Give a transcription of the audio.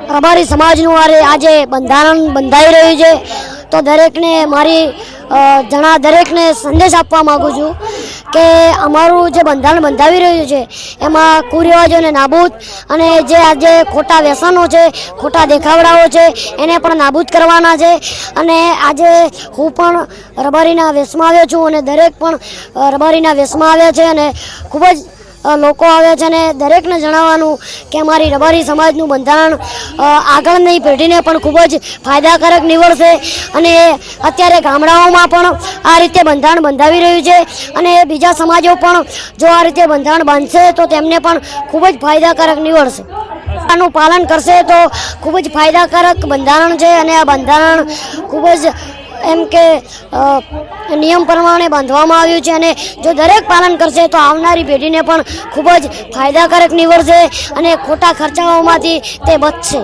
અમારી સમાજનું આજે બંધારણ બંધાઈ રહ્યું છે તો દરેકને મારી દરેકને સંદેશ આપવા માગું છું કે અમારું જે બંધારણ બંધાવી રહ્યું છે એમાં કુરિવાજોને નાબૂદ અને જે આજે ખોટા વ્યસનો છે, ખોટા દેખાવડાઓ છે એને પણ નાબૂદ કરવાના છે। અને આજે હું પણ રબારીના વેશમાં આવ્યો છું અને દરેક પણ રબારીના વેશમાં આવ્યા છે અને ખૂબ જ લોકો આવ્યા છે અને દરેકને જણાવવાનું કે અમારી રબારી સમાજનું બંધારણ આગળની પેઢીને પણ ખૂબ જ ફાયદાકારક નીવડશે અને અત્યારે ગામડાઓમાં પણ આ રીતે બંધારણ બંધાવી રહ્યું છે અને બીજા સમાજો પણ જો આ રીતે બંધારણ બાંધશે તો તેમને પણ ખૂબ જ ફાયદાકારક નીવડશે। આનું પાલન કરશે તો ખૂબ જ ફાયદાકારક બંધારણ છે અને આ બંધારણ ખૂબ જ એમ કે નિયમ પ્રમાણે બાંધવામાં આવ્યું છે અને જો દરેક પાલન કરશે તો આવનારી પેઢીને પણ ખૂબ જ ફાયદાકારક નીવડશે અને ખોટા ખર્ચાઓમાંથી તે બચશે।